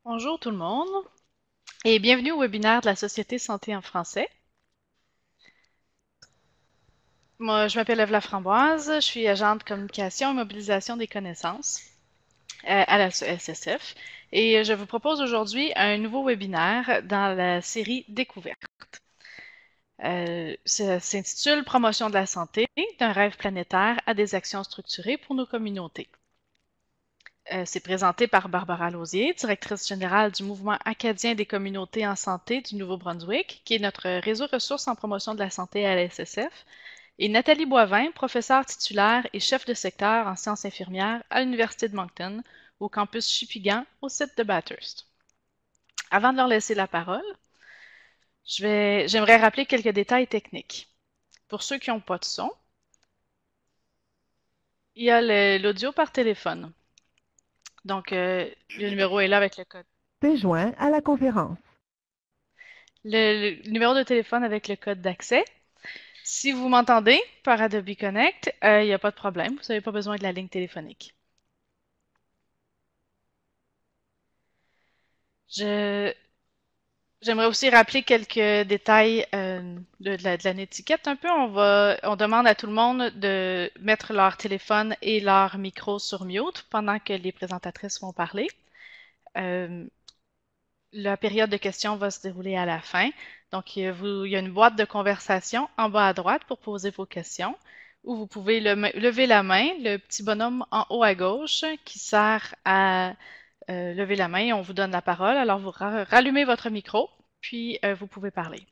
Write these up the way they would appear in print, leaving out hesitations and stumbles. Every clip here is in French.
Bonjour tout le monde et bienvenue au webinaire de la Société Santé en français. Moi, je m'appelle Eve Laframboise, je suis agente de communication et mobilisation des connaissances à la SSF et je vous propose aujourd'hui un nouveau webinaire dans la série Découverte. Ça s'intitule Promotion de la santé, d'un rêve planétaire à des actions structurées pour nos communautés. C'est présenté par Barbara Lausier, directrice générale du Mouvement acadien des communautés en santé du Nouveau-Brunswick, qui est notre réseau ressources en promotion de la santé à la SSF, et Nathalie Boivin, professeure titulaire et chef de secteur en sciences infirmières à l'Université de Moncton, au campus Chupigan, au site de Bathurst. Avant de leur laisser la parole, j'aimerais rappeler quelques détails techniques. Pour ceux qui n'ont pas de son, il y a l'audio par téléphone. Donc, le numéro est là avec le code. T'es joint à la conférence. Le numéro de téléphone avec le code d'accès. Si vous m'entendez par Adobe Connect, il n'y a pas de problème. Vous n'avez pas besoin de la ligne téléphonique. Je, J'aimerais aussi rappeler quelques détails de la netiquette un peu. On demande à tout le monde de mettre leur téléphone et leur micro sur mute pendant que les présentatrices vont parler. Euh, la période de questions va se dérouler à la fin. Donc, il y a une boîte de conversation en bas à droite pour poser vos questions, ou vous pouvez lever la main, le petit bonhomme en haut à gauche qui sert à lever la main et on vous donne la parole. Alors, vous rallumez votre micro, puis vous pouvez parler.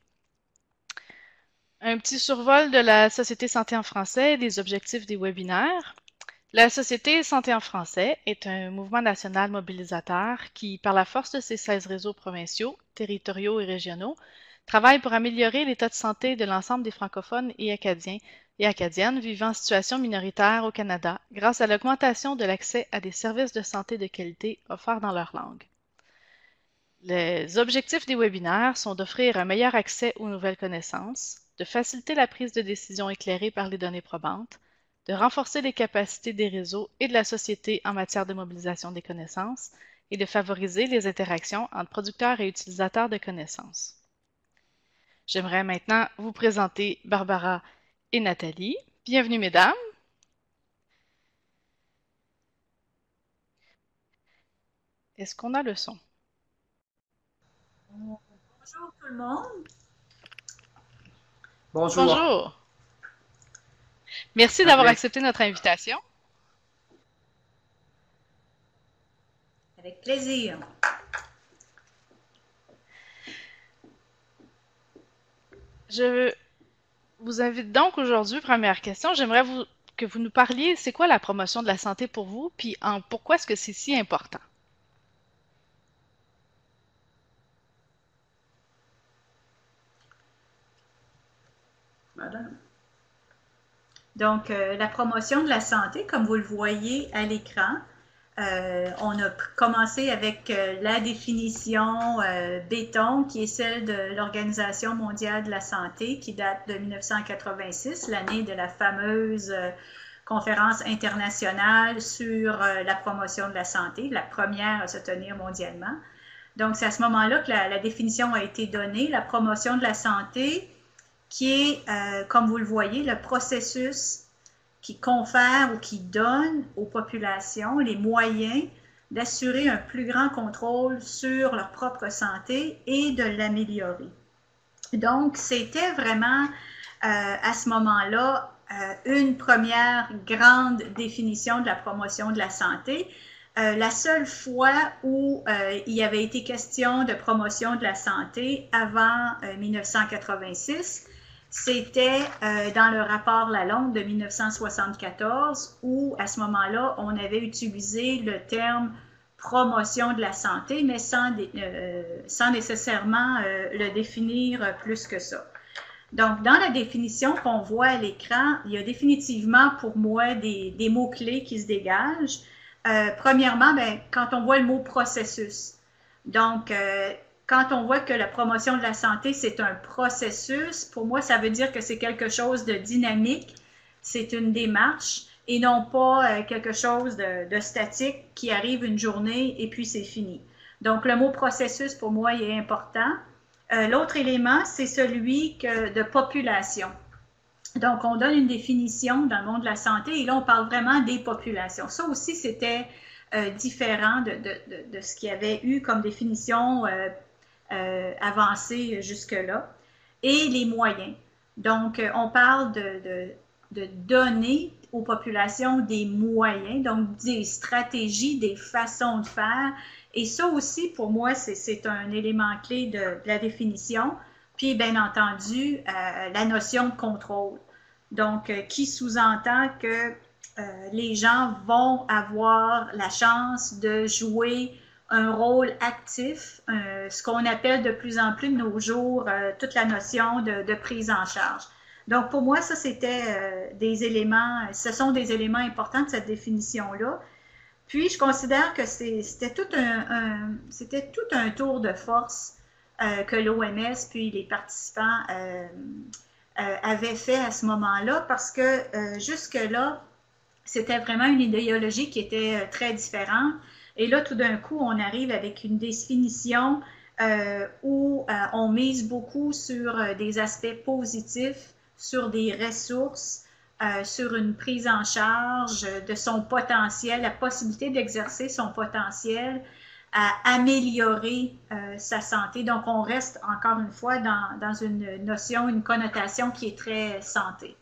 Un petit survol de la Société Santé en français et des objectifs des webinaires. La Société Santé en français est un mouvement national mobilisateur qui, par la force de ses 16 réseaux provinciaux, territoriaux et régionaux, travaille pour améliorer l'état de santé de l'ensemble des francophones et acadiens et acadiennes vivant en situation minoritaire au Canada grâce à l'augmentation de l'accès à des services de santé de qualité offerts dans leur langue. Les objectifs des webinaires sont d'offrir un meilleur accès aux nouvelles connaissances, de faciliter la prise de décision éclairée par les données probantes, de renforcer les capacités des réseaux et de la société en matière de mobilisation des connaissances et de favoriser les interactions entre producteurs et utilisateurs de connaissances. J'aimerais maintenant vous présenter Barbara et Nathalie. Bienvenue, mesdames. Est-ce qu'on a le son? Bonjour tout le monde. Bonjour. Bonjour. Merci Un d'avoir plaisir. accepté notre invitation. Avec plaisir. Je vous invite donc aujourd'hui, première question, que vous nous parliez, c'est quoi la promotion de la santé pour vous, puis pourquoi est-ce que c'est si important? Madame. Donc, la promotion de la santé, comme vous le voyez à l'écran, on a commencé avec la définition béton, qui est celle de l'Organisation mondiale de la santé, qui date de 1986, l'année de la fameuse conférence internationale sur la promotion de la santé, la première à se tenir mondialement. Donc, c'est à ce moment-là que la définition a été donnée, la promotion de la santé, qui est, comme vous le voyez, le processus qui confère ou qui donne aux populations les moyens d'assurer un plus grand contrôle sur leur propre santé et de l'améliorer. Donc, c'était vraiment à ce moment-là une première grande définition de la promotion de la santé. La seule fois où il y avait été question de promotion de la santé avant 1986, c'était dans le rapport Lalonde de 1974 où, à ce moment-là, on avait utilisé le terme promotion de la santé, mais sans nécessairement le définir plus que ça. Donc, dans la définition qu'on voit à l'écran, il y a définitivement pour moi des mots-clés qui se dégagent. Premièrement, quand on voit le mot processus. Donc, quand on voit que la promotion de la santé, c'est un processus, pour moi, ça veut dire que c'est quelque chose de dynamique, c'est une démarche et non pas quelque chose de statique qui arrive une journée et puis c'est fini. Donc, le mot processus, pour moi, il est important. L'autre élément, c'est celui de population. Donc, on donne une définition dans le monde de la santé et là, on parle vraiment des populations. Ça aussi, c'était différent de ce qu'il y avait eu comme définition avancée jusque-là. Et les moyens. Donc, on parle de donner aux populations des moyens, donc des stratégies, des façons de faire. Et ça aussi, pour moi, c'est un élément clé de la définition. Puis, bien entendu, la notion de contrôle. Donc, qui sous-entend que les gens vont avoir la chance de jouer un rôle actif, ce qu'on appelle de plus en plus de nos jours toute la notion de prise en charge. Donc, pour moi, ça, c'était des éléments, ce sont des éléments importants de cette définition-là. Puis, je considère que c'était tout un tour de force que l'OMS puis les participants avaient fait à ce moment-là parce que jusque-là, c'était vraiment une idéologie qui était très différente. Et là, tout d'un coup, on arrive avec une définition où on mise beaucoup sur des aspects positifs, sur des ressources, sur une prise en charge de son potentiel, la possibilité d'exercer son potentiel, à améliorer sa santé. Donc, on reste encore une fois dans une notion, une connotation qui est très santé.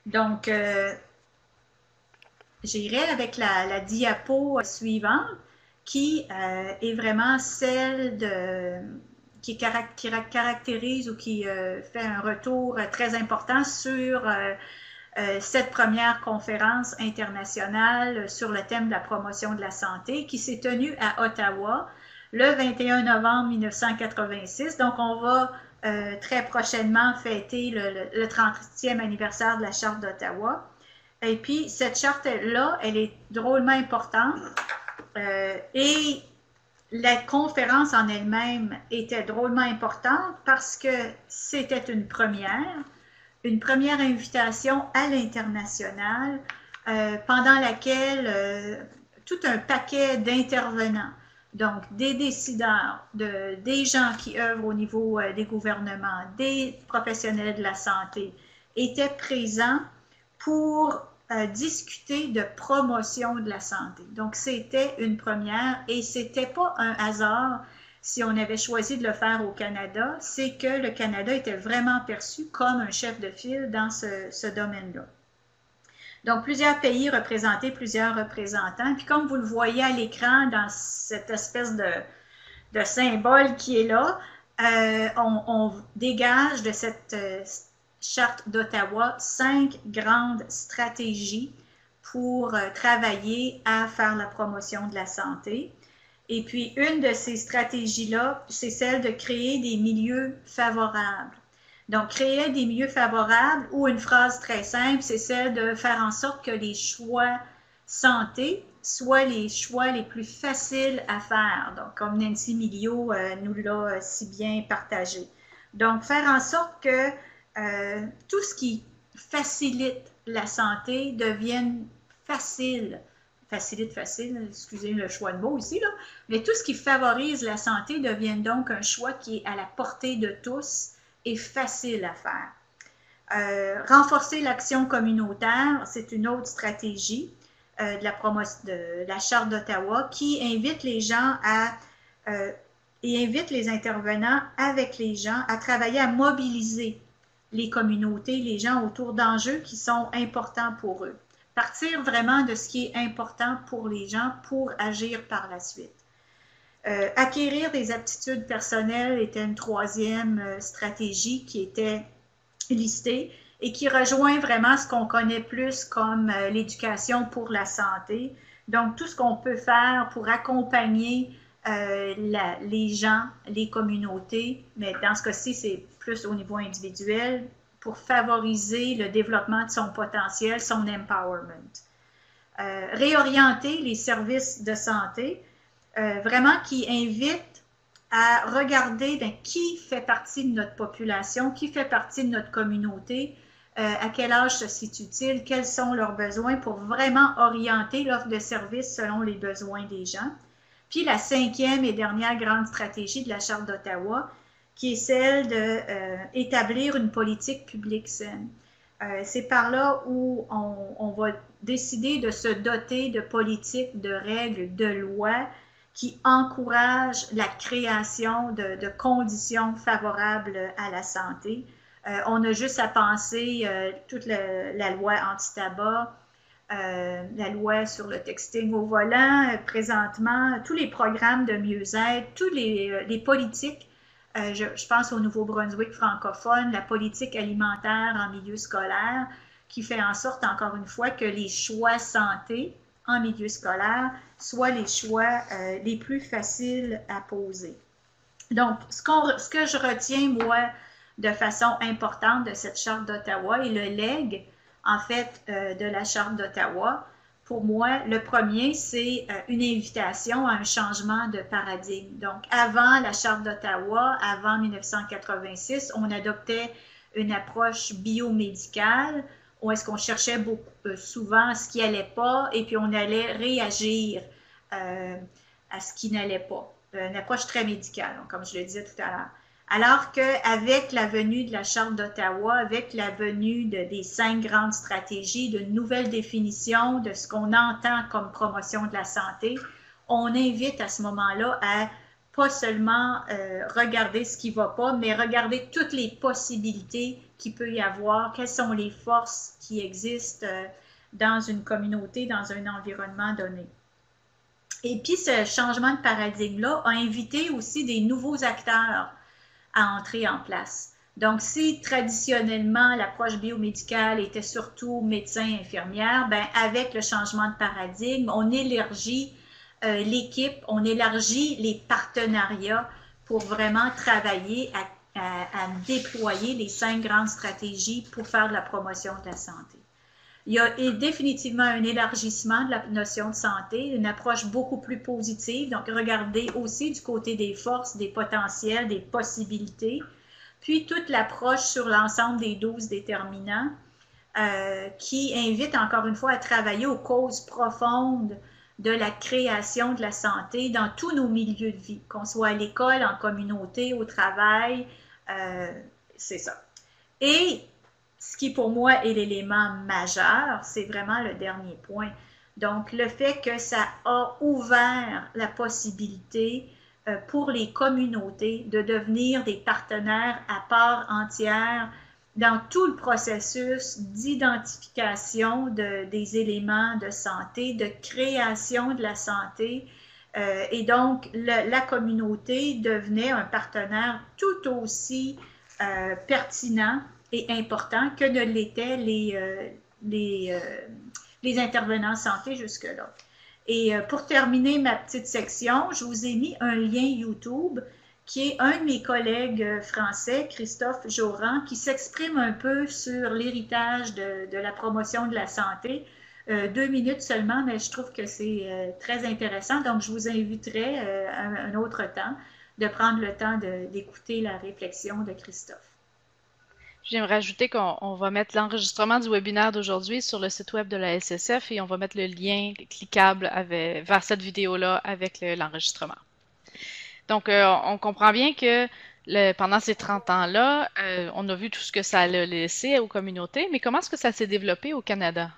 Donc, j'irai avec la diapo suivante qui est vraiment celle qui caractérise ou qui fait un retour très important sur cette première conférence internationale sur le thème de la promotion de la santé qui s'est tenue à Ottawa le 21 novembre 1986. Donc, on va très prochainement fêter le 30e anniversaire de la Charte d'Ottawa. Et puis, cette charte-là, elle est drôlement importante et la conférence en elle-même était drôlement importante parce que c'était une première invitation à l'international pendant laquelle tout un paquet d'intervenants, donc des décideurs, des gens qui œuvrent au niveau des gouvernements, des professionnels de la santé, étaient présents pour discuter de promotion de la santé. Donc, c'était une première et c'était pas un hasard si on avait choisi de le faire au Canada, c'est que le Canada était vraiment perçu comme un chef de file dans ce domaine-là. Donc, plusieurs pays représentés, plusieurs représentants. Puis, comme vous le voyez à l'écran, dans cette espèce de symbole qui est là, on dégage de cette Charte d'Ottawa 5 grandes stratégies pour travailler à faire la promotion de la santé. Et puis, une de ces stratégies-là, c'est celle de créer des milieux favorables. Donc, créer des milieux favorables ou une phrase très simple, c'est celle de faire en sorte que les choix santé soient les choix les plus faciles à faire. Donc, comme Nancy Millau nous l'a si bien partagé. Donc, faire en sorte que tout ce qui facilite la santé devienne facile. Facile, excusez le choix de mots ici, là. Mais tout ce qui favorise la santé devienne donc un choix qui est à la portée de tous et facile à faire. Renforcer l'action communautaire, c'est une autre stratégie de la Charte d'Ottawa qui invite les gens et invite les intervenants avec les gens à travailler à mobiliser les communautés, les gens autour d'enjeux qui sont importants pour eux. Partir vraiment de ce qui est important pour les gens pour agir par la suite. Acquérir des aptitudes personnelles était une troisième stratégie qui était listée et qui rejoint vraiment ce qu'on connaît plus comme l'éducation pour la santé. Donc, tout ce qu'on peut faire pour accompagner les gens, les communautés, mais dans ce cas-ci, c'est plus au niveau individuel, pour favoriser le développement de son potentiel, son empowerment. Réorienter les services de santé, vraiment qui invite à regarder qui fait partie de notre population, qui fait partie de notre communauté, à quel âge se situent-ils, quels sont leurs besoins pour vraiment orienter l'offre de services selon les besoins des gens. Puis la cinquième et dernière grande stratégie de la Charte d'Ottawa, qui est celle d'établir une politique publique saine. C'est par là où on va décider de se doter de politiques, de règles, de lois qui encouragent la création de conditions favorables à la santé. On a juste à penser toute la loi anti-tabac, la loi sur le texting au volant, présentement, tous les programmes de mieux-être, tous les politiques. Je pense au Nouveau-Brunswick francophone, la politique alimentaire en milieu scolaire, qui fait en sorte, encore une fois, que les choix santé en milieu scolaire soient les choix les plus faciles à poser. Donc, ce que je retiens, moi, de façon importante de cette Charte d'Ottawa et le legs, en fait, de la Charte d'Ottawa, pour moi, le premier, c'est une invitation à un changement de paradigme. Donc, avant la Charte d'Ottawa, avant 1986, on adoptait une approche biomédicale où est-ce qu'on cherchait souvent ce qui n'allait pas et puis on allait réagir à ce qui n'allait pas. Une approche très médicale, comme je le disais tout à l'heure. Alors qu'avec la venue de la Charte d'Ottawa, avec la venue des 5 grandes stratégies, de nouvelles définitions de ce qu'on entend comme promotion de la santé, on invite à ce moment-là à pas seulement regarder ce qui ne va pas, mais regarder toutes les possibilités qu'il peut y avoir, quelles sont les forces qui existent dans une communauté, dans un environnement donné. Et puis, ce changement de paradigme-là a invité aussi des nouveaux acteurs à entrer en place. Donc, si traditionnellement l'approche biomédicale était surtout médecin, infirmière, ben avec le changement de paradigme, on élargit l'équipe, on élargit les partenariats pour vraiment travailler à déployer les 5 grandes stratégies pour faire de la promotion de la santé. Il y a définitivement un élargissement de la notion de santé, une approche beaucoup plus positive. Donc, regardez aussi du côté des forces, des potentiels, des possibilités. Puis, toute l'approche sur l'ensemble des 12 déterminants qui invite encore une fois à travailler aux causes profondes de la création de la santé dans tous nos milieux de vie, qu'on soit à l'école, en communauté, au travail, c'est ça. Et ce qui pour moi est l'élément majeur, c'est vraiment le dernier point. Donc, le fait que ça a ouvert la possibilité pour les communautés de devenir des partenaires à part entière dans tout le processus d'identification des éléments de santé, de création de la santé. Et donc, la communauté devenait un partenaire tout aussi pertinent et important que ne l'étaient les intervenants santé jusque-là. Et pour terminer ma petite section, je vous ai mis un lien YouTube qui est un de mes collègues français, Christophe Joran, qui s'exprime un peu sur l'héritage de la promotion de la santé. 2 minutes seulement, mais je trouve que c'est très intéressant. Donc, je vous inviterai un autre temps de prendre le temps d'écouter la réflexion de Christophe. J'aimerais ajouter qu'on va mettre l'enregistrement du webinaire d'aujourd'hui sur le site web de la SSF et on va mettre le lien cliquable vers cette vidéo-là avec l'enregistrement. Donc, on comprend bien que pendant ces 30 ans-là, on a vu tout ce que ça a laissé aux communautés, mais comment est-ce que ça s'est développé au Canada?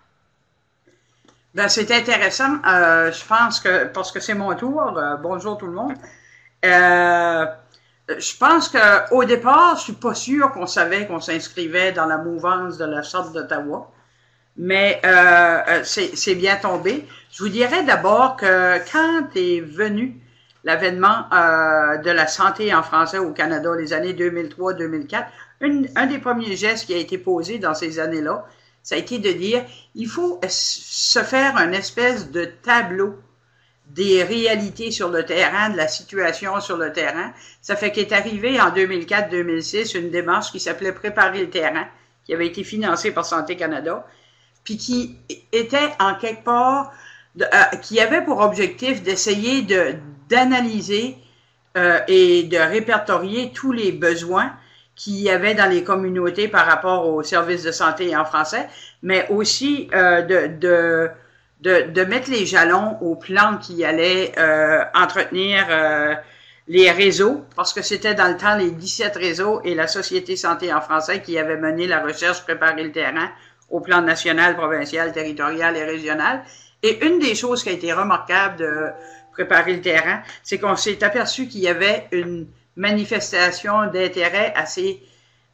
Ben, c'est intéressant. Je pense que, parce que c'est mon tour, bonjour tout le monde. Je pense qu'au départ, je suis pas sûre qu'on savait qu'on s'inscrivait dans la mouvance de la Charte d'Ottawa, mais c'est bien tombé. Je vous dirais d'abord que quand est venu l'avènement de la santé en français au Canada, les années 2003-2004, un des premiers gestes qui a été posé dans ces années-là, ça a été de dire, il faut se faire une espèce de tableau des réalités sur le terrain, de la situation sur le terrain. Ça fait qu'est arrivé en 2004-2006 une démarche qui s'appelait Préparer le terrain, qui avait été financée par Santé Canada, puis qui était en quelque part, qui avait pour objectif d'essayer d'analyser et de répertorier tous les besoins qu'il y avait dans les communautés par rapport aux services de santé en français, mais aussi de mettre les jalons au plan qui allait entretenir les réseaux, parce que c'était dans le temps les 17 réseaux et la Société santé en français qui avait mené la recherche, préparé le terrain au plan national, provincial, territorial et régional. Et une des choses qui a été remarquable de préparer le terrain, c'est qu'on s'est aperçu qu'il y avait une manifestation d'intérêt assez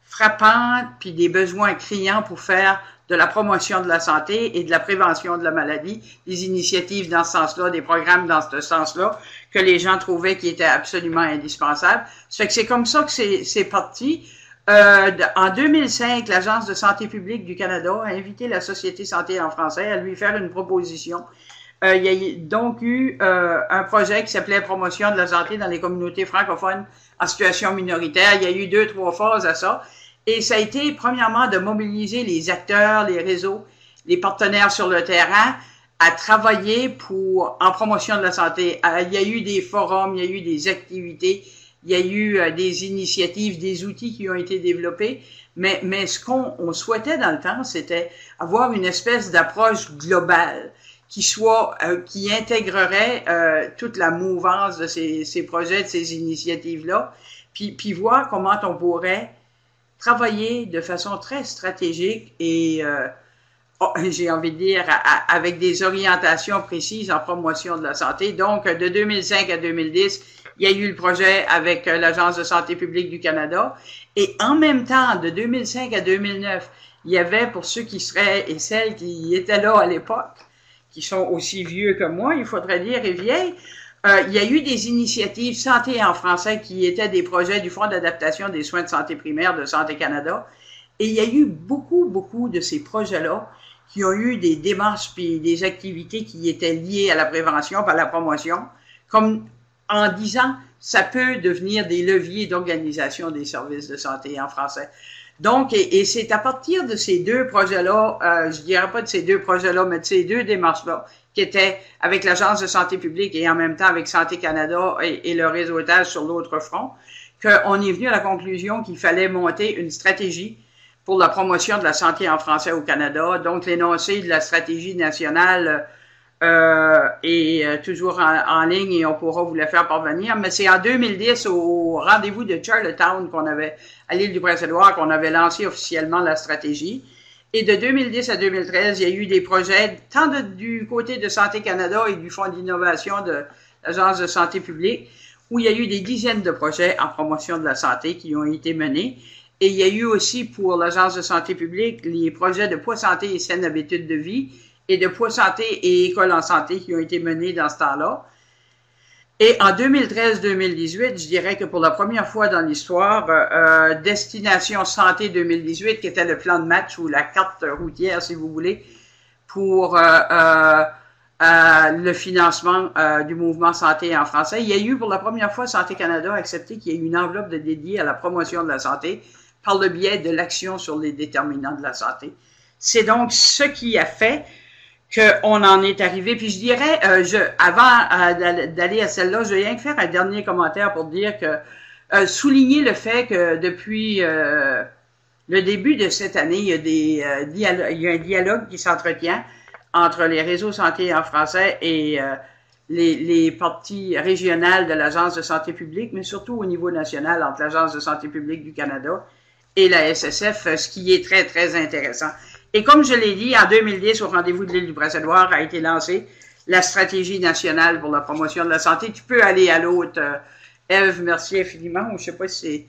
frappante, puis des besoins criants pour faire de la promotion de la santé et de la prévention de la maladie, des initiatives dans ce sens-là, des programmes dans ce sens-là, que les gens trouvaient qui étaient absolument indispensables. Ça fait que c'est comme ça que c'est parti. En 2005, l'Agence de santé publique du Canada a invité la Société santé en français à lui faire une proposition. Il y a donc eu un projet qui s'appelait Promotion de la santé dans les communautés francophones en situation minoritaire. Il y a eu 2-3 phases à ça. Et ça a été, premièrement, de mobiliser les acteurs, les réseaux, les partenaires sur le terrain à travailler en promotion de la santé. Il y a eu des forums, il y a eu des activités, il y a eu des initiatives, des outils qui ont été développés. Mais ce qu'on souhaitait dans le temps, c'était avoir une espèce d'approche globale qui intégrerait toute la mouvance de ces projets, de ces initiatives-là, puis voir comment on pourrait travailler de façon très stratégique et, j'ai envie de dire, avec des orientations précises en promotion de la santé. Donc, de 2005 à 2010, il y a eu le projet avec l'Agence de santé publique du Canada. Et en même temps, de 2005 à 2009, il y avait, pour ceux qui seraient et celles qui étaient là à l'époque, qui sont aussi vieux que moi, il faudrait dire, et vieilles, il y a eu des initiatives santé en français qui étaient des projets du Fonds d'adaptation des soins de santé primaire de Santé Canada. Et il y a eu beaucoup de ces projets-là qui ont eu des démarches puis des activités qui étaient liées à la prévention, à la promotion, comme en disant, ça peut devenir des leviers d'organisation des services de santé en français. Donc, et c'est à partir de ces deux projets-là, je dirais pas de ces deux projets-là, mais de ces deux démarches-là, qui étaient avec l'Agence de santé publique et en même temps avec Santé Canada et le réseautage sur l'autre front, qu'on est venu à la conclusion qu'il fallait monter une stratégie pour la promotion de la santé en français au Canada. Donc, l'énoncé de la stratégie nationale est toujours en ligne et on pourra vous la faire parvenir. Mais c'est en 2010, au rendez-vous de Charlottetown à l'île du Prince-Édouard, qu'on avait lancé officiellement la stratégie. Et de 2010 à 2013, il y a eu des projets tant du côté de Santé Canada et du Fonds d'innovation de l'Agence de santé publique, où il y a eu des dizaines de projets en promotion de la santé qui ont été menés. Et il y a eu aussi pour l'Agence de santé publique les projets de Poids santé et saines habitudes de vie et de Poids santé et école en santé qui ont été menés dans ce temps-là. Et en 2013-2018, je dirais que pour la première fois dans l'histoire, Destination Santé 2018, qui était le plan de match ou la carte routière, si vous voulez, pour le financement du mouvement santé en français, il y a eu pour la première fois Santé Canada accepté qu'il y ait une enveloppe dédiée à la promotion de la santé par le biais de l'action sur les déterminants de la santé. C'est donc ce qui a fait qu'on en est arrivé. Puis je dirais, avant d'aller à celle-là, je vais rien que faire un dernier commentaire pour dire que souligner le fait que depuis le début de cette année, il y a un dialogue qui s'entretient entre les réseaux santé en français et les parties régionales de l'Agence de santé publique, mais surtout au niveau national entre l'Agence de santé publique du Canada et la SSF, ce qui est très, très intéressant. Et comme je l'ai dit, en 2010, au rendez-vous de l'île du Prince-Édouard, a été lancée la stratégie nationale pour la promotion de la santé. Tu peux aller à l'autre, Ève, merci infiniment, ou je sais pas si c'est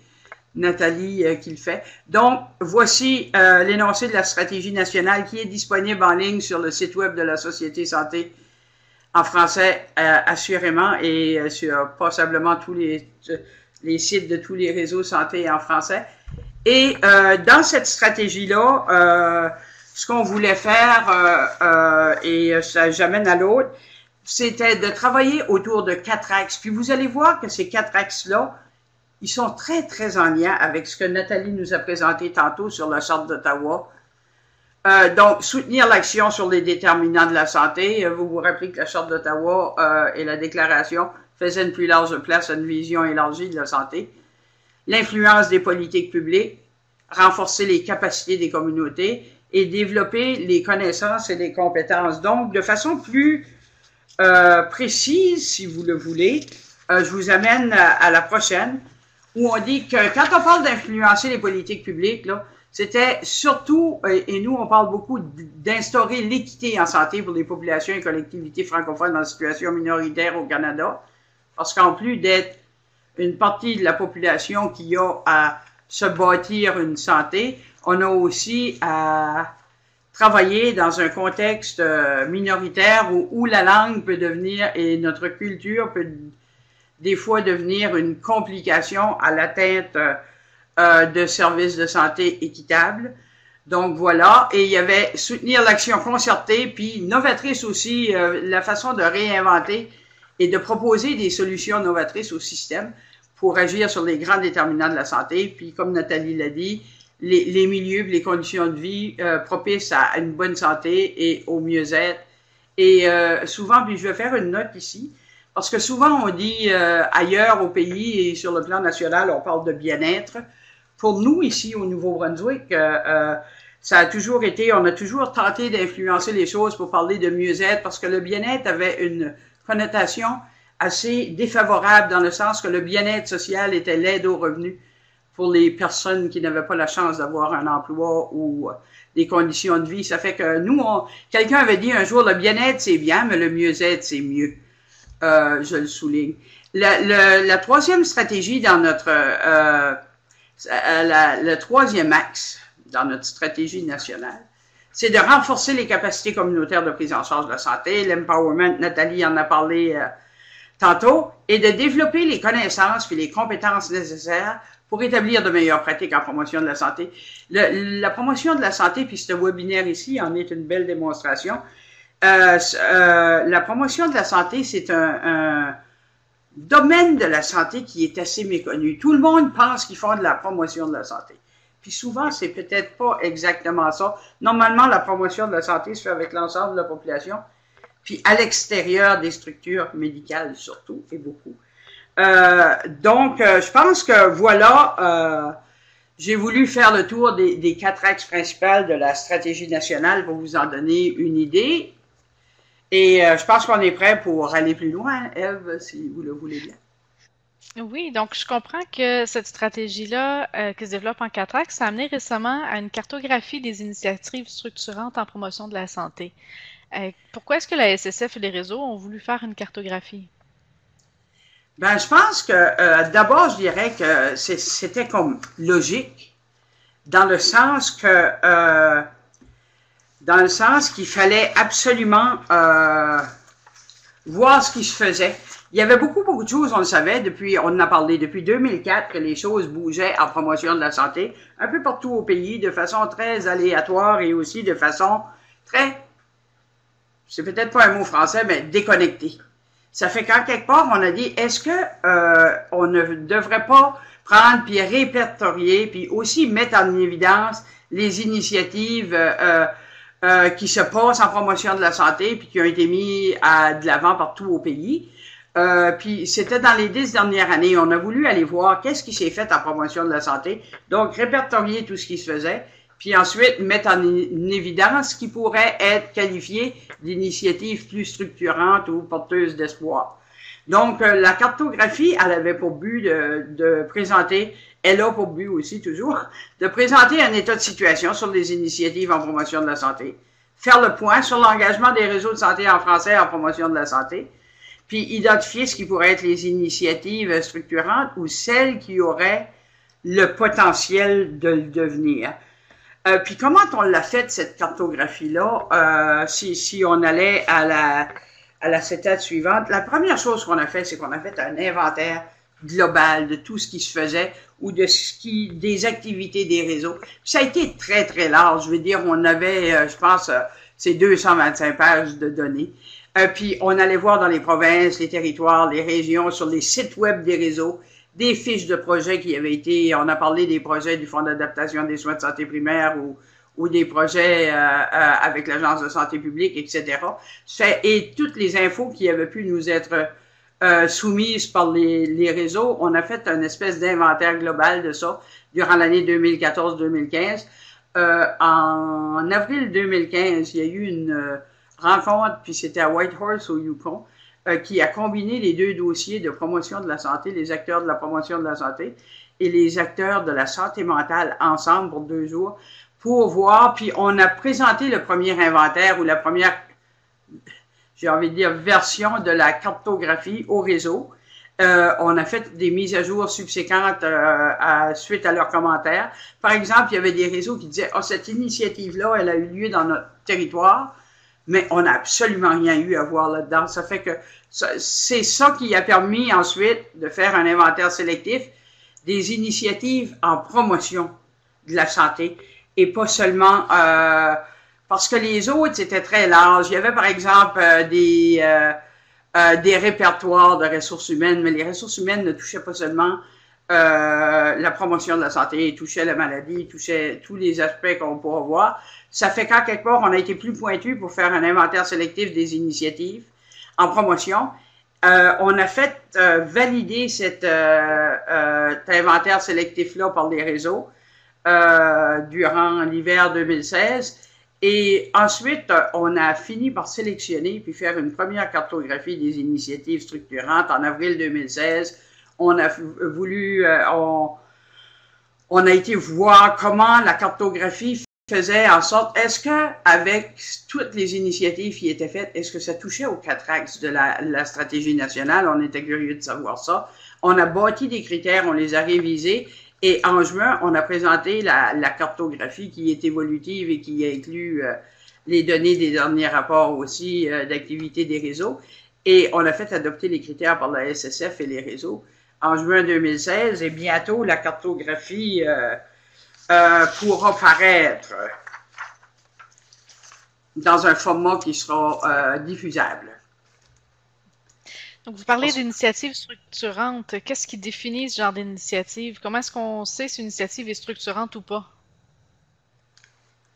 Nathalie qui le fait. Donc, voici l'énoncé de la stratégie nationale qui est disponible en ligne sur le site web de la Société santé en français, assurément, et sur passablement tous les sites de tous les réseaux santé en français. Et dans cette stratégie-là, ce qu'on voulait faire, et ça j'amène à l'autre, c'était de travailler autour de 4 axes. Puis vous allez voir que ces 4 axes-là, ils sont très, très en lien avec ce que Nathalie nous a présenté tantôt sur la Charte d'Ottawa. Donc, soutenir l'action sur les déterminants de la santé. Vous vous rappelez que la Charte d'Ottawa et la Déclaration faisaient une plus large place à une vision élargie de la santé. l'influence des politiques publiques, renforcer les capacités des communautés et développer les connaissances et les compétences. Donc, de façon plus précise, si vous le voulez, je vous amène à la prochaine, où on dit que quand on parle d'influencer les politiques publiques, là, c'était surtout, et nous on parle beaucoup d'instaurer l'équité en santé pour les populations et collectivités francophones en situation minoritaire au Canada, parce qu'en plus d'être une partie de la population qui a à se bâtir une santé, on a aussi à travailler dans un contexte minoritaire où la langue peut devenir, et notre culture peut des fois devenir une complication à l'atteinte de services de santé équitables. Donc voilà, et il y avait soutenir l'action concertée, puis novatrice aussi, la façon de réinventer et de proposer des solutions novatrices au système pour agir sur les grands déterminants de la santé. Puis comme Nathalie l'a dit, les milieux, les conditions de vie propices à une bonne santé et au mieux-être. Et souvent, puis je vais faire une note ici, parce que souvent on dit ailleurs au pays et sur le plan national, on parle de bien-être. Pour nous, ici, au Nouveau-Brunswick, ça a toujours été, on a toujours tenté d'influencer les choses pour parler de mieux-être, parce que le bien-être avait une connotation assez défavorable dans le sens que le bien-être social était l'aide aux revenus pour les personnes qui n'avaient pas la chance d'avoir un emploi ou des conditions de vie. Ça fait que nous, quelqu'un avait dit un jour, le bien-être, c'est bien, mais le mieux-être, c'est mieux. Je le souligne. La troisième stratégie dans notre... le troisième axe dans notre stratégie nationale, c'est de renforcer les capacités communautaires de prise en charge de la santé, l'empowerment, Nathalie en a parlé tantôt, et de développer les connaissances et les compétences nécessaires pour établir de meilleures pratiques en promotion de la santé. La promotion de la santé, puis ce webinaire ici en est une belle démonstration. La promotion de la santé, c'est un domaine de la santé qui est assez méconnu. Tout le monde pense qu'ils font de la promotion de la santé. Puis souvent, c'est peut-être pas exactement ça. Normalement, la promotion de la santé se fait avec l'ensemble de la population, puis à l'extérieur des structures médicales surtout, et beaucoup. Donc, je pense que voilà, j'ai voulu faire le tour des 4 axes principaux de la stratégie nationale pour vous en donner une idée. Et je pense qu'on est prêt pour aller plus loin, Ève, si vous le voulez bien. Oui, donc je comprends que cette stratégie-là, qui se développe en 4 axes, a amené récemment à une cartographie des initiatives structurantes en promotion de la santé. Pourquoi est-ce que la SSF et les réseaux ont voulu faire une cartographie? Ben, je pense que d'abord, je dirais que c'était comme logique, dans le sens qu'il fallait absolument voir ce qui se faisait. Il y avait beaucoup de choses, on le savait, on en a parlé depuis 2004 que les choses bougeaient en promotion de la santé, un peu partout au pays, de façon très aléatoire et aussi de façon très, c'est peut-être pas un mot français, mais déconnectée. Ça fait qu'en quelque part, on a dit, est-ce que on ne devrait pas prendre puis répertorier puis aussi mettre en évidence les initiatives qui se passent en promotion de la santé puis qui ont été mis de l'avant partout au pays. Puis c'était dans les 10 dernières années, on a voulu aller voir qu'est-ce qui s'est fait en promotion de la santé, donc répertorier tout ce qui se faisait, puis ensuite mettre en évidence ce qui pourrait être qualifié d'initiatives plus structurantes ou porteuses d'espoir. Donc la cartographie, elle avait pour but de présenter, elle a pour but aussi toujours, de présenter un état de situation sur les initiatives en promotion de la santé, faire le point sur l'engagement des réseaux de santé en français en promotion de la santé, puis identifier ce qui pourrait être les initiatives structurantes ou celles qui auraient le potentiel de le devenir. Puis comment on l'a fait, cette cartographie-là, si on allait à la CETAD suivante, la première chose qu'on a fait, c'est qu'on a fait un inventaire global de tout ce qui se faisait ou des activités des réseaux. Puis ça a été très, très large. Je veux dire, on avait, je pense, c'est 225 pages de données. Puis on allait voir dans les provinces, les territoires, les régions, sur les sites web des réseaux, des fiches de projets qui avaient été, on a parlé des projets du Fonds d'adaptation des soins de santé primaire ou des projets avec l'Agence de santé publique, etc. Et toutes les infos qui avaient pu nous être soumises par les réseaux. On a fait une espèce d'inventaire global de ça durant l'année 2014-2015. En avril 2015, il y a eu une rencontre, puis c'était à Whitehorse au Yukon, qui a combiné les deux dossiers de promotion de la santé, les acteurs de la promotion de la santé et les acteurs de la santé mentale ensemble pour 2 jours pour voir, puis on a présenté le premier inventaire ou la première, j'ai envie de dire, version de la cartographie au réseau. On a fait des mises à jour subséquentes suite à leurs commentaires. Par exemple, il y avait des réseaux qui disaient « Ah, cette initiative-là, elle a eu lieu dans notre territoire », mais on n'a absolument rien eu à voir là-dedans. Ça fait que c'est ça qui a permis ensuite de faire un inventaire sélectif des initiatives en promotion de la santé et pas seulement parce que les autres, c'était très large. Il y avait par exemple des répertoires de ressources humaines, mais les ressources humaines ne touchaient pas seulement la promotion de la santé, ils touchaient la maladie, ils touchaient tous les aspects qu'on pourra voir. Ça fait qu'en quelque part, on a été plus pointu pour faire un inventaire sélectif des initiatives en promotion. On a fait valider cet inventaire sélectif-là par les réseaux durant l'hiver 2016. Et ensuite, on a fini par sélectionner puis faire une première cartographie des initiatives structurantes en avril 2016. On a voulu, on a été voir comment la cartographie faisait en sorte, est-ce que avec toutes les initiatives qui étaient faites, est-ce que ça touchait aux 4 axes de la stratégie nationale? On était curieux de savoir ça. On a bâti des critères, on les a révisés. Et en juin, on a présenté la cartographie qui est évolutive et qui inclut les données des derniers rapports aussi d'activité des réseaux. Et on a fait adopter les critères par la SSF et les réseaux en juin 2016. Et bientôt, la cartographie pourra paraître dans un format qui sera diffusable. Donc, vous parlez d'initiatives structurantes. Qu'est-ce qui définit ce genre d'initiative? Comment est-ce qu'on sait si une initiative est structurante ou pas?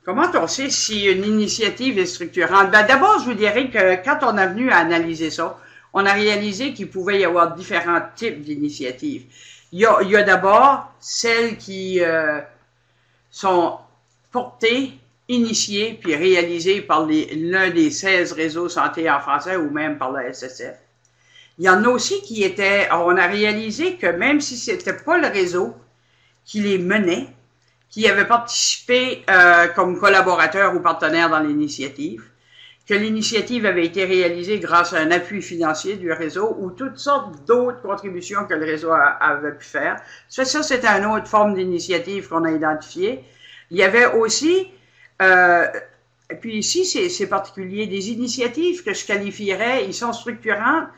Comment on sait si une initiative est structurante? Ben, d'abord, je vous dirais que quand on est venu à analyser ça, on a réalisé qu'il pouvait y avoir différents types d'initiatives. Il y a d'abord celles qui sont portées, initiées, puis réalisées par l'un des 16 réseaux santé en français ou même par la SSF. Il y en a aussi qui étaient, on a réalisé que même si c'était pas le réseau qui les menait, qui avait participé comme collaborateur ou partenaire dans l'initiative, que l'initiative avait été réalisée grâce à un appui financier du réseau ou toutes sortes d'autres contributions que le réseau avait pu faire. Ça, c'était une autre forme d'initiative qu'on a identifiée. Il y avait aussi, et puis ici, c'est particulier, des initiatives que je qualifierais, ils sont structurantes,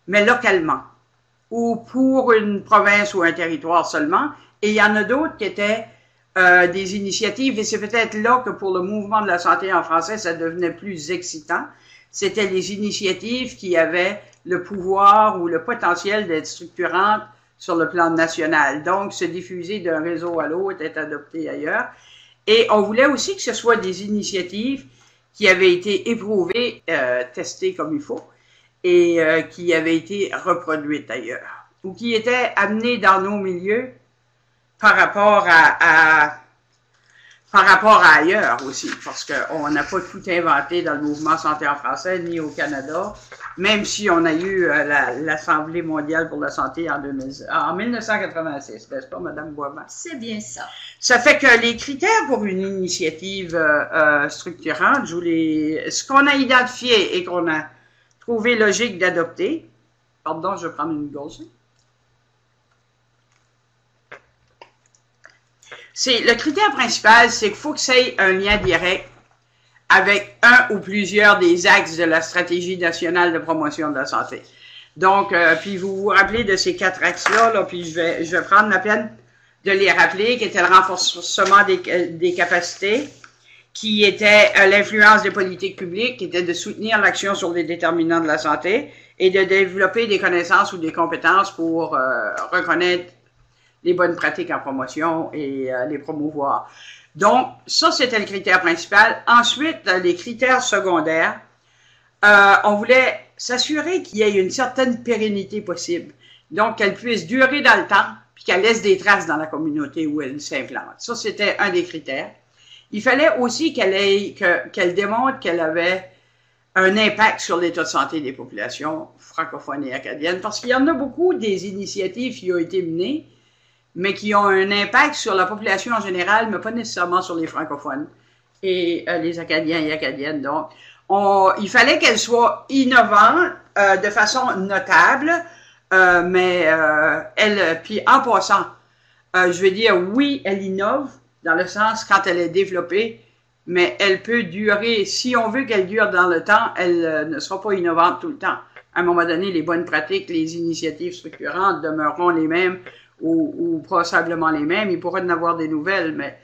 mais localement, ou pour une province ou un territoire seulement. Et il y en a d'autres qui étaient des initiatives, et c'est peut-être là que pour le mouvement de la santé en français, ça devenait plus excitant. C'était les initiatives qui avaient le pouvoir ou le potentiel d'être structurantes sur le plan national. Donc, se diffuser d'un réseau à l'autre, être adopté ailleurs. Et on voulait aussi que ce soit des initiatives qui avaient été éprouvées, testées comme il faut, et qui avaient été reproduites ailleurs, ou qui étaient amenées dans nos milieux par rapport à ailleurs aussi, parce qu'on n'a pas tout inventé dans le mouvement santé en français, ni au Canada, même si on a eu l'Assemblée mondiale pour la santé en 1986, n'est-ce pas, Mme Boisvert? C'est bien ça. Ça fait que les critères pour une initiative structurante, ce qu'on a identifié et qu'on a trouvé logique d'adopter. Pardon, je vais prendre une gorgée. Le critère principal, c'est qu'il faut que ça ait un lien direct avec un ou plusieurs des axes de la stratégie nationale de promotion de la santé. Donc, puis vous vous rappelez de ces 4 axes-là, là, puis je vais prendre la peine de les rappeler, qui était le renforcement des capacités, qui était l'influence des politiques publiques, qui était de soutenir l'action sur les déterminants de la santé et de développer des connaissances ou des compétences pour reconnaître les bonnes pratiques en promotion et les promouvoir. Donc, ça, c'était le critère principal. Ensuite, les critères secondaires, on voulait s'assurer qu'il y ait une certaine pérennité possible. Donc, qu'elle puisse durer dans le temps, puis qu'elle laisse des traces dans la communauté où elle s'implante. Ça, c'était un des critères. Il fallait aussi qu'elle démontre qu'elle avait un impact sur l'état de santé des populations francophones et acadiennes, parce qu'il y en a beaucoup des initiatives qui ont été menées, mais qui ont un impact sur la population en général, mais pas nécessairement sur les francophones et les Acadiens et Acadiennes. Donc, il fallait qu'elle soit innovante de façon notable, mais puis en passant, je veux dire, oui, elle innove, dans le sens quand elle est développée, mais elle peut durer, si on veut qu'elle dure dans le temps, elle ne sera pas innovante tout le temps. À un moment donné, les bonnes pratiques, les initiatives structurantes demeureront les mêmes ou probablement les mêmes. Il pourrait y en avoir des nouvelles, mais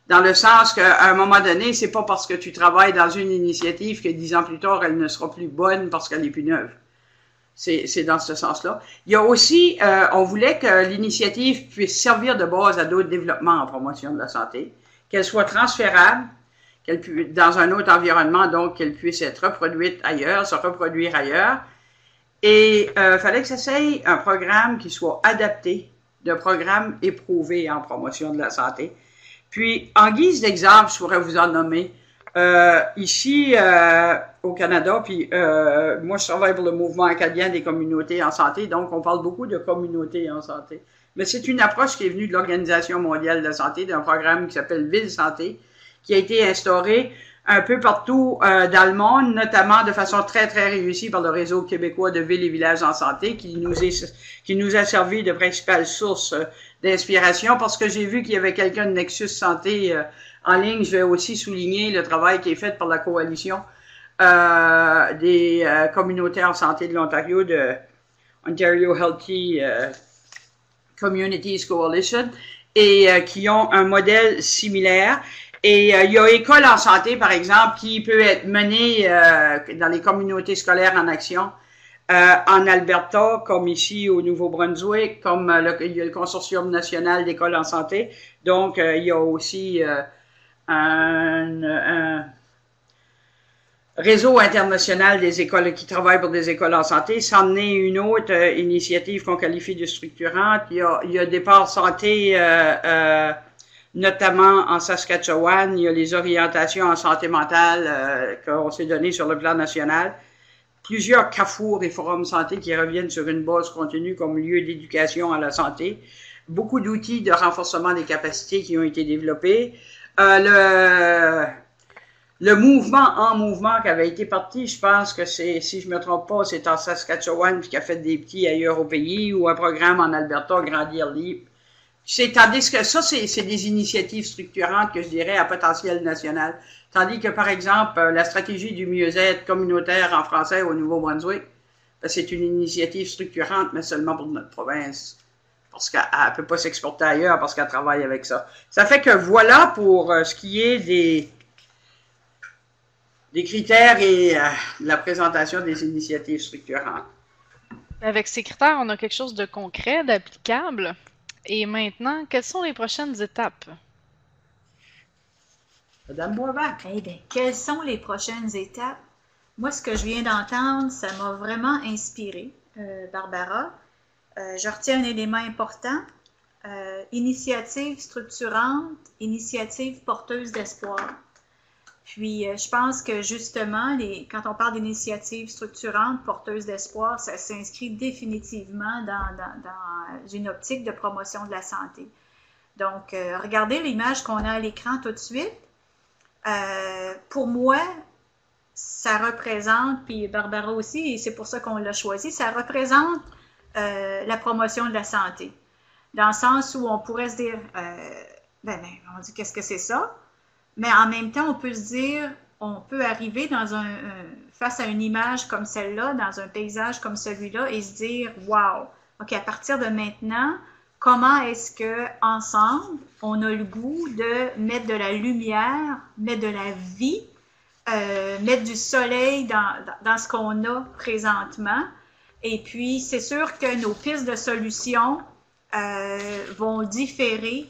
dans le sens qu'à un moment donné, c'est pas parce que tu travailles dans une initiative que 10 ans plus tard, elle ne sera plus bonne parce qu'elle est plus neuve. C'est dans ce sens-là. Il y a aussi, on voulait que l'initiative puisse servir de base à d'autres développements en promotion de la santé, qu'elle soit transférable, dans un autre environnement, donc qu'elle puisse être reproduite ailleurs, se reproduire ailleurs. Et il fallait que ça soit un programme qui soit adapté, de programme éprouvé en promotion de la santé. Puis, en guise d'exemple, je pourrais vous en nommer, ici au Canada, puis moi je travaille pour le mouvement acadien des communautés en santé, donc on parle beaucoup de communautés en santé. Mais c'est une approche qui est venue de l'Organisation mondiale de la santé, d'un programme qui s'appelle Ville Santé, qui a été instauré un peu partout dans le monde, notamment de façon très, très réussie par le réseau québécois de villes et villages en santé, qui nous a servi de principale source d'inspiration, parce que j'ai vu qu'il y avait quelqu'un de Nexus Santé en ligne. Je vais aussi souligner le travail qui est fait par la coalition des communautés en santé de l'Ontario, de Ontario Healthy Communities Coalition, et qui ont un modèle similaire. Et il y a École en santé, par exemple, qui peut être menée dans les communautés scolaires en action en Alberta, comme ici au Nouveau-Brunswick, comme il y a le Consortium national d'écoles en santé. Donc, il y a aussi un réseau international des écoles qui travaillent pour des écoles en santé. C'en est une autre initiative qu'on qualifie de structurante. Il y a Départ Santé, notamment en Saskatchewan. Il y a les orientations en santé mentale qu'on s'est données sur le plan national. Plusieurs carrefours et forums santé qui reviennent sur une base continue comme lieu d'éducation à la santé. Beaucoup d'outils de renforcement des capacités qui ont été développés. Le mouvement en mouvement qui avait été parti, je pense que c'est, si je me trompe pas, c'est en Saskatchewan puis qui a fait des petits ailleurs au pays, ou un programme en Alberta, Grandir Libre. Tandis que ça, c'est des initiatives structurantes que je dirais à potentiel national. Tandis que, par exemple, la stratégie du mieux-être communautaire en français au Nouveau-Brunswick, c'est une initiative structurante, mais seulement pour notre province. Parce qu'elle ne peut pas s'exporter ailleurs parce qu'elle travaille avec ça. Ça fait que voilà pour ce qui est des critères et la présentation des initiatives structurantes. Avec ces critères, on a quelque chose de concret, d'applicable. Et maintenant, quelles sont les prochaines étapes? Madame Boisvert. Eh bien, quelles sont les prochaines étapes? Moi, ce que je viens d'entendre, ça m'a vraiment inspiré, Barbara. Je retiens un élément important. Initiative structurante, initiative porteuse d'espoir. Puis, je pense que justement, quand on parle d'initiative structurante, porteuse d'espoir, ça s'inscrit définitivement dans une optique de promotion de la santé. Donc, regardez l'image qu'on a à l'écran tout de suite. Pour moi, ça représente, puis Barbara aussi, et c'est pour ça qu'on l'a choisi, ça représente la promotion de la santé. Dans le sens où on pourrait se dire, on dit qu'est-ce que c'est ça? Mais en même temps, on peut se dire, on peut arriver face à une image comme celle-là, dans un paysage comme celui-là, et se dire, wow, OK, à partir de maintenant, comment est-ce que ensemble, on a le goût de mettre de la lumière, mettre de la vie, mettre du soleil dans ce qu'on a présentement. Et puis, c'est sûr que nos pistes de solutions vont différer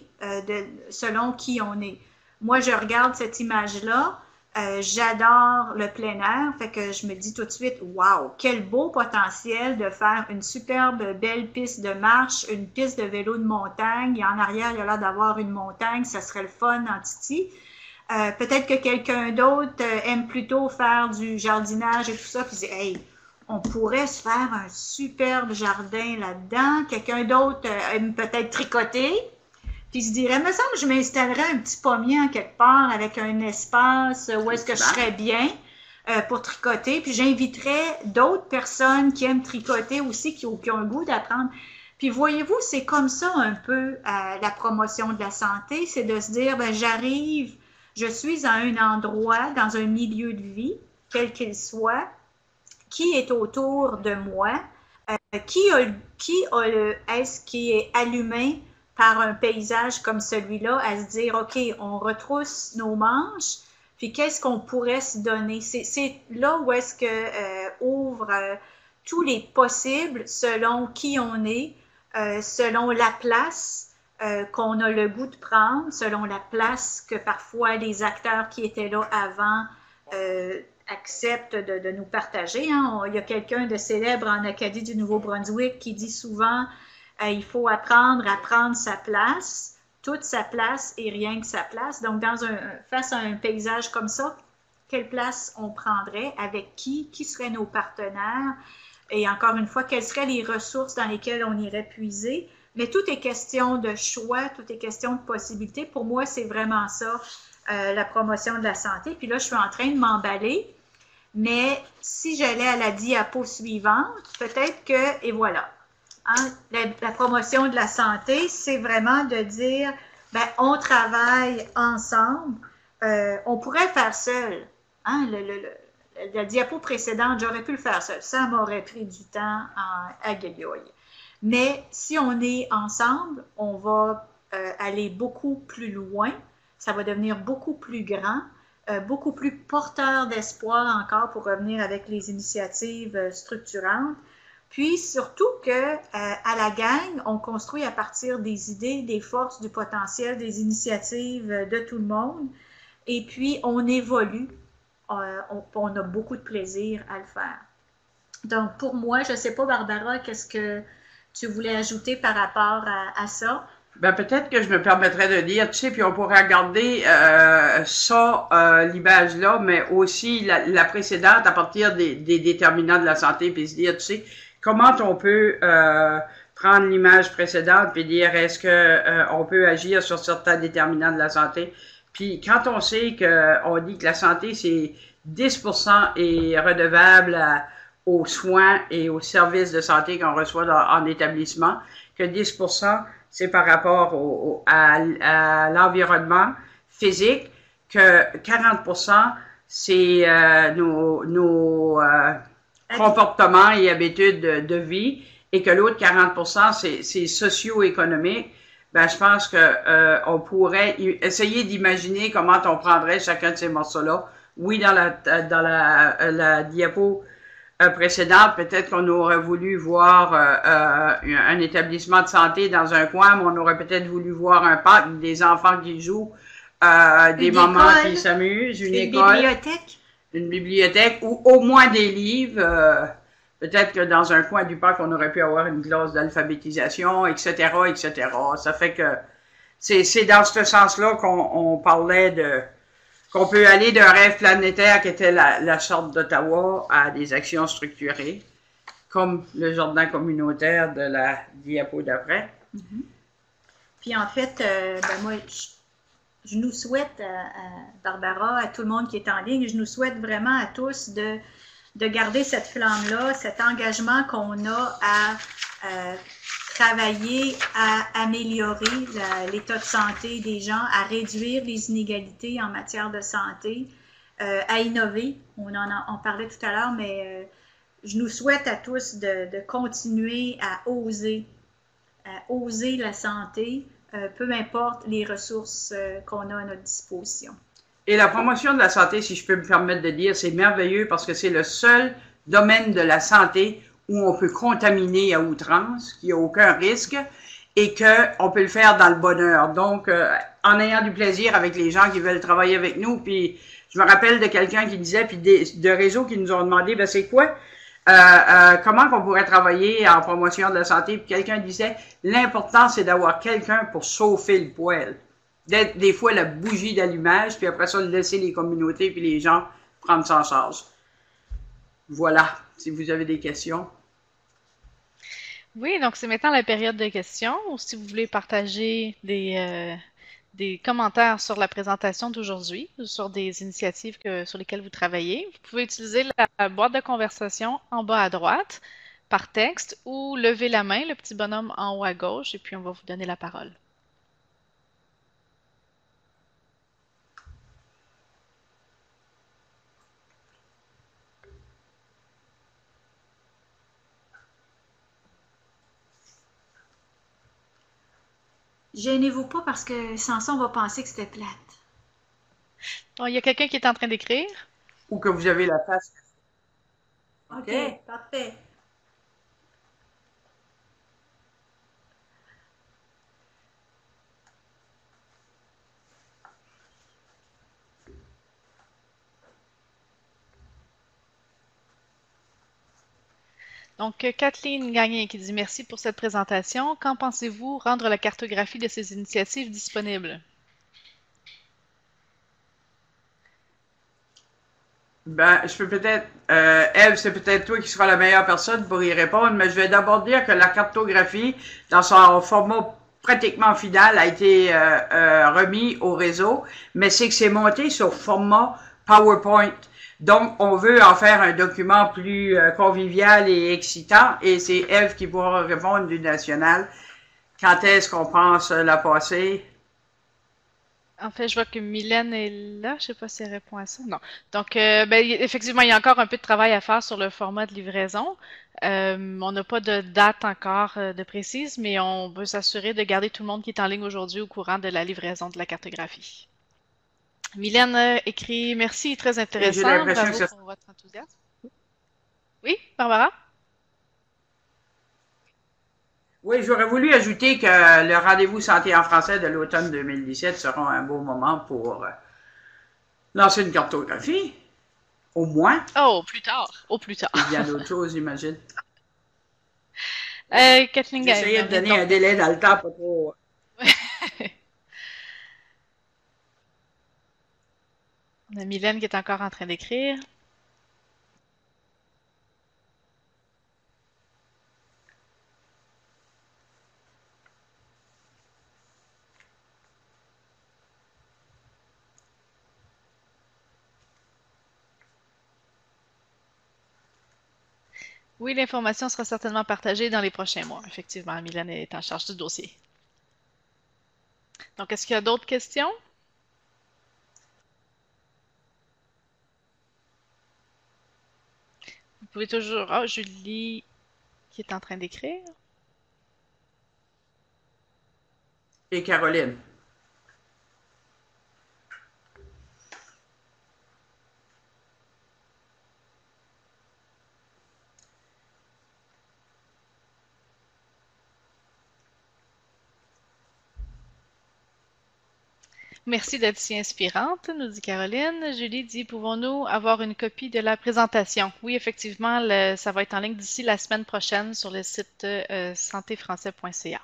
selon qui on est. Moi, je regarde cette image-là, J'adore le plein air, fait que je me dis tout de suite, wow, quel beau potentiel de faire une superbe belle piste de marche, une piste de vélo de montagne, et en arrière, il y a l'air d'avoir une montagne, ça serait le fun en Titi. Peut-être que quelqu'un d'autre aime plutôt faire du jardinage et tout ça, puis dit, hey, on pourrait se faire un superbe jardin là-dedans. Quelqu'un d'autre aime peut-être tricoter. Puis se dirait, me semble que je m'installerais un petit pommier en quelque part avec un espace où est-ce que je serais bien pour tricoter. Puis j'inviterais d'autres personnes qui aiment tricoter aussi, qui ont le goût d'apprendre. Puis voyez-vous, c'est comme ça un peu la promotion de la santé, c'est de se dire, ben j'arrive, je suis à un endroit, dans un milieu de vie, quel qu'il soit, qui est autour de moi, qui est allumé par un paysage comme celui-là, à se dire, OK, on retrousse nos manches, puis qu'est-ce qu'on pourrait se donner? C'est là où est-ce que ouvre tous les possibles selon qui on est, selon la place qu'on a le goût de prendre, selon la place que parfois les acteurs qui étaient là avant acceptent de nous partager. Hein. Il y a quelqu'un de célèbre en Acadie du Nouveau-Brunswick qui dit souvent il faut apprendre à prendre sa place, toute sa place et rien que sa place. Donc, face à un paysage comme ça, quelle place on prendrait, avec qui seraient nos partenaires et encore une fois, quelles seraient les ressources dans lesquelles on irait puiser. Mais tout est question de choix, tout est question de possibilités. Pour moi, c'est vraiment ça, la promotion de la santé. Puis là, je suis en train de m'emballer. Mais si j'allais à la diapo suivante, peut-être que, et voilà, hein, la promotion de la santé, c'est vraiment de dire, ben, on travaille ensemble, on pourrait faire seul. Hein, la diapo précédente, j'aurais pu le faire seul. Ça m'aurait pris du temps à guéguioyer. Mais si on est ensemble, on va aller beaucoup plus loin, ça va devenir beaucoup plus grand, beaucoup plus porteur d'espoir encore pour revenir avec les initiatives structurantes. Puis surtout que à la gang, on construit à partir des idées, des forces, du potentiel, des initiatives de tout le monde. Et puis on évolue. On a beaucoup de plaisir à le faire. Donc pour moi, je ne sais pas, Barbara, qu'est-ce que tu voulais ajouter par rapport à ça? Ben, peut-être que je me permettrais de dire, tu sais, puis on pourrait regarder l'image-là, mais aussi la précédente à partir des déterminants de la santé, puis se dire, tu sais, comment on peut prendre l'image précédente puis dire, est-ce que on peut agir sur certains déterminants de la santé? Puis quand on sait qu'on dit que la santé, c'est 10% est redevable aux soins et aux services de santé qu'on reçoit en établissement, que 10% c'est par rapport à l'environnement physique, que 40% c'est nos comportements et habitudes de vie, et que l'autre 40% c'est socio-économique. Ben, je pense que on pourrait essayer d'imaginer comment on prendrait chacun de ces morceaux-là. Oui, dans la diapo précédente, peut-être qu'on aurait voulu voir un établissement de santé dans un coin, mais on aurait peut-être voulu voir un parc, des enfants qui jouent, des mamans qui s'amusent, une école, une bibliothèque, ou au moins des livres. Peut-être que dans un coin du parc, on aurait pu avoir une classe d'alphabétisation, etc., etc. Ça fait que c'est dans ce sens-là qu'on parlait qu'on peut aller d'un rêve planétaire qui était la Charte d'Ottawa à des actions structurées, comme le jardin communautaire de la diapo d'après. Mm-hmm. Puis en fait, ben moi, je nous souhaite, Barbara, à tout le monde qui est en ligne, je nous souhaite vraiment à tous de garder cette flamme-là, cet engagement qu'on a à travailler à améliorer l'état de santé des gens, à réduire les inégalités en matière de santé, à innover. On parlait tout à l'heure, mais je nous souhaite à tous de continuer à oser la santé, peu importe les ressources qu'on a à notre disposition. Et la promotion de la santé, si je peux me permettre de dire, c'est merveilleux parce que c'est le seul domaine de la santé où on peut contaminer à outrance, qu'il n'y a aucun risque, et qu'on peut le faire dans le bonheur. Donc, en ayant du plaisir avec les gens qui veulent travailler avec nous, puis Je me rappelle de quelqu'un qui disait, puis de réseaux qui nous ont demandé, ben c'est quoi, comment qu'on pourrait travailler en promotion de la santé, puis quelqu'un disait, l'important c'est d'avoir quelqu'un pour chauffer le poêle. Des fois la bougie d'allumage, puis après ça, laisser les communautés puis les gens prendre ça en charge. Voilà, si vous avez des questions. Oui, donc c'est maintenant la période de questions, ou si vous voulez partager des commentaires sur la présentation d'aujourd'hui, ou sur des initiatives sur lesquelles vous travaillez, vous pouvez utiliser la boîte de conversation en bas à droite, par texte, ou lever la main, le petit bonhomme en haut à gauche, et puis on va vous donner la parole. Gênez-vous pas parce que sans ça, on va penser que c'était plate. Bon, il y a quelqu'un qui est en train d'écrire. Ou que vous avez la face. OK, parfait. Donc, Kathleen Gagné qui dit merci pour cette présentation. Quand pensez-vous rendre la cartographie de ces initiatives disponible? Ben, je peux peut-être, Ève, c'est peut-être toi qui seras la meilleure personne pour y répondre, mais je vais d'abord dire que la cartographie, dans son format pratiquement final, a été remis au réseau, mais c'est que c'est monté sur format PowerPoint. Donc, on veut en faire un document plus convivial et excitant, et c'est Ève qui pourra répondre du national. Quand est-ce qu'on pense la passer? En fait, je vois que Mylène est là. Je sais pas si elle répond à ça. Non. Donc, effectivement, il y a encore un peu de travail à faire sur le format de livraison. On n'a pas de date encore de précise, mais on veut s'assurer de garder tout le monde qui est en ligne aujourd'hui au courant de la livraison de la cartographie. Mylène écrit « Merci, très intéressant. Bravo pour votre enthousiasme. » Oui, Barbara? Oui, j'aurais voulu ajouter que le rendez-vous santé en français de l'automne 2017 sera un beau moment pour lancer une cartographie. Au moins. Oh, plus tard. Au plus tard. Il y a d'autres choses, j'imagine. Kathleen Gagné. J'essayais de donner un délai dans le temps, pas trop. On a Mylène qui est encore en train d'écrire. Oui, l'information sera certainement partagée dans les prochains mois. Effectivement, Mylène est en charge du dossier. Donc, est-ce qu'il y a d'autres questions? Vous pouvez toujours... Ah, Julie qui est en train d'écrire. Et Caroline. Merci d'être si inspirante, nous dit Caroline. Julie dit, pouvons-nous avoir une copie de la présentation? Oui, effectivement, ça va être en ligne d'ici la semaine prochaine sur le site santéfrançais.ca.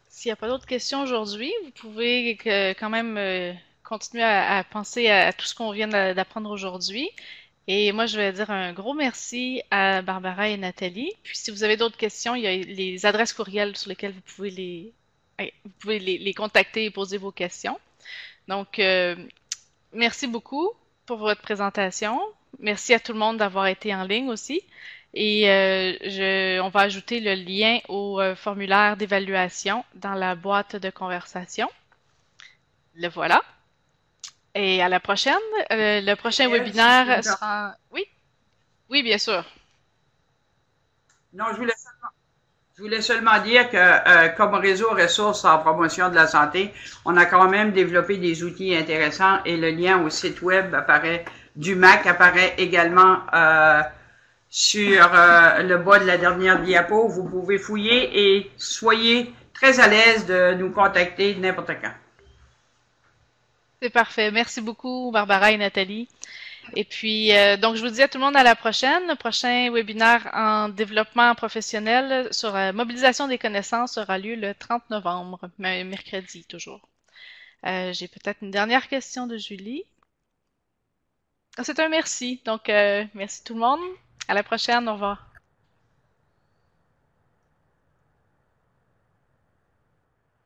S'il n'y a pas d'autres questions aujourd'hui, vous pouvez quand même continuer à penser à tout ce qu'on vient d'apprendre aujourd'hui. Et moi, je vais dire un gros merci à Barbara et Nathalie. Puis si vous avez d'autres questions, il y a les adresses courriels sur lesquelles vous pouvez les contacter et poser vos questions. Donc, merci beaucoup pour votre présentation. Merci à tout le monde d'avoir été en ligne aussi. Et on va ajouter le lien au formulaire d'évaluation dans la boîte de conversation. Le voilà. Et à la prochaine. Le prochain webinaire sera... Oui? Oui, bien sûr. Non, je voulais seulement dire que comme réseau ressources en promotion de la santé, on a quand même développé des outils intéressants et le lien au site web apparaît du Mac apparaît également sur le bas de la dernière diapo. Vous pouvez fouiller et soyez très à l'aise de nous contacter n'importe quand. C'est parfait. Merci beaucoup, Barbara et Nathalie. Et puis, donc, je vous dis à tout le monde à la prochaine. Le prochain webinaire en développement professionnel sur la mobilisation des connaissances aura lieu le 30 novembre, mercredi toujours. J'ai peut-être une dernière question de Julie. C'est un merci. Donc, merci tout le monde. À la prochaine. Au revoir.